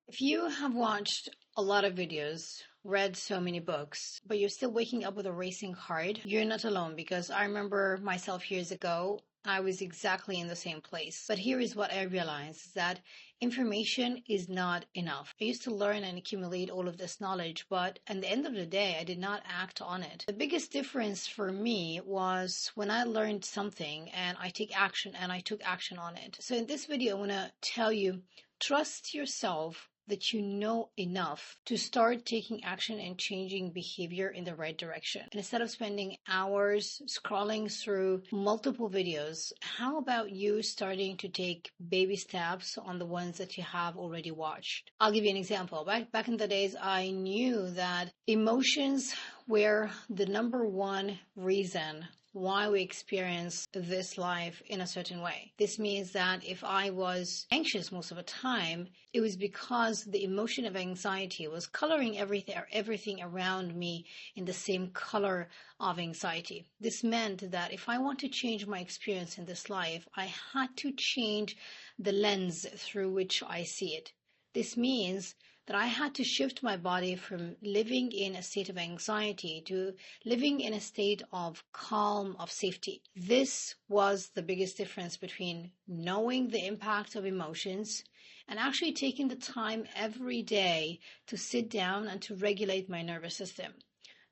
If you have watched a lot of videos, read so many books, but you're still waking up with a racing heart, you're not alone because I remember myself years ago. I was exactly in the same place. But here is what I realized that information is not enough. I used to learn and accumulate all of this knowledge, but at the end of the day, I did not act on it. The biggest difference for me was when I learned something and I took action on it. So in this video, I want to tell you, trust yourself that you know enough to start taking action and changing behavior in the right direction. And instead of spending hours scrolling through multiple videos, how about you starting to take baby steps on the ones that you have already watched? I'll give you an example. Back in the days, I knew that emotions were the number one reason why we experience this life in a certain way. This means that if I was anxious most of the time, it was because the emotion of anxiety was coloring everything around me in the same color of anxiety. This meant that if I want to change my experience in this life, I had to change the lens through which I see it. This means that I had to shift my body from living in a state of anxiety to living in a state of calm, of safety. This was the biggest difference between knowing the impact of emotions and actually taking the time every day to sit down and to regulate my nervous system.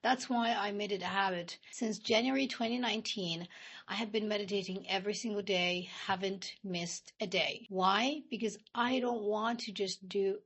That's why I made it a habit. Since January 2019, I have been meditating every single day, haven't missed a day. Why? Because I don't want to just do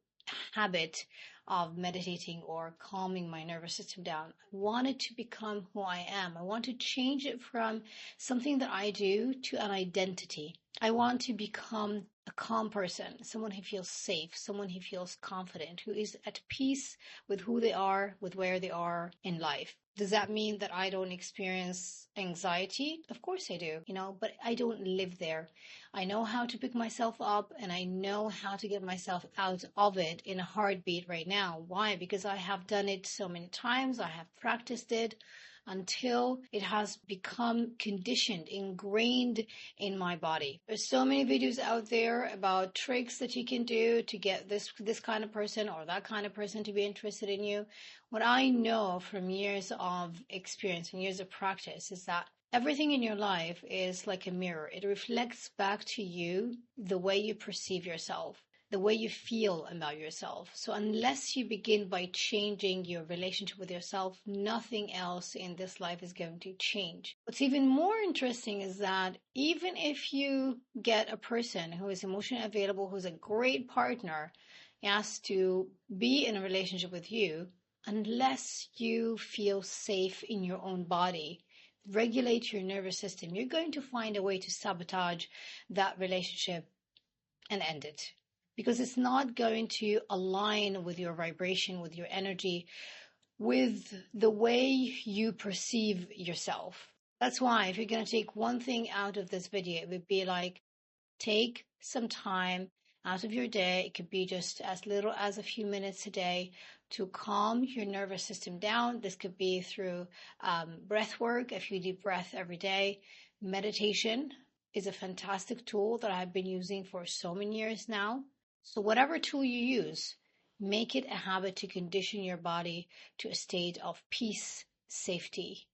habit of meditating or calming my nervous system down. I want it to become who I am. I want to change it from something that I do to an identity. I want to become a calm person, someone who feels safe, someone who feels confident, who is at peace with who they are, with where they are in life. Does that mean that I don't experience anxiety? Of course I do, but I don't live there. I know how to pick myself up and I know how to get myself out of it in a heartbeat right now. Why? Because I have done it so many times. I have practiced it until it has become conditioned, ingrained in my body. There's so many videos out there about tricks that you can do to get this kind of person or that kind of person to be interested in you. What I know from years of experience and years of practice is that everything in your life is like a mirror. It reflects back to you the way you perceive yourself, the way you feel about yourself. So unless you begin by changing your relationship with yourself, nothing else in this life is going to change. What's even more interesting is that even if you get a person who is emotionally available, who's a great partner, has to be in a relationship with you, unless you feel safe in your own body, regulate your nervous system, you're going to find a way to sabotage that relationship and end it. Because it's not going to align with your vibration, with your energy, with the way you perceive yourself. That's why if you're going to take one thing out of this video, it would be like, take some time out of your day. It could be just as little as a few minutes a day to calm your nervous system down. This could be through breath work, a few deep breaths every day. Meditation is a fantastic tool that I've been using for so many years now. So whatever tool you use, make it a habit to condition your body to a state of peace, safety,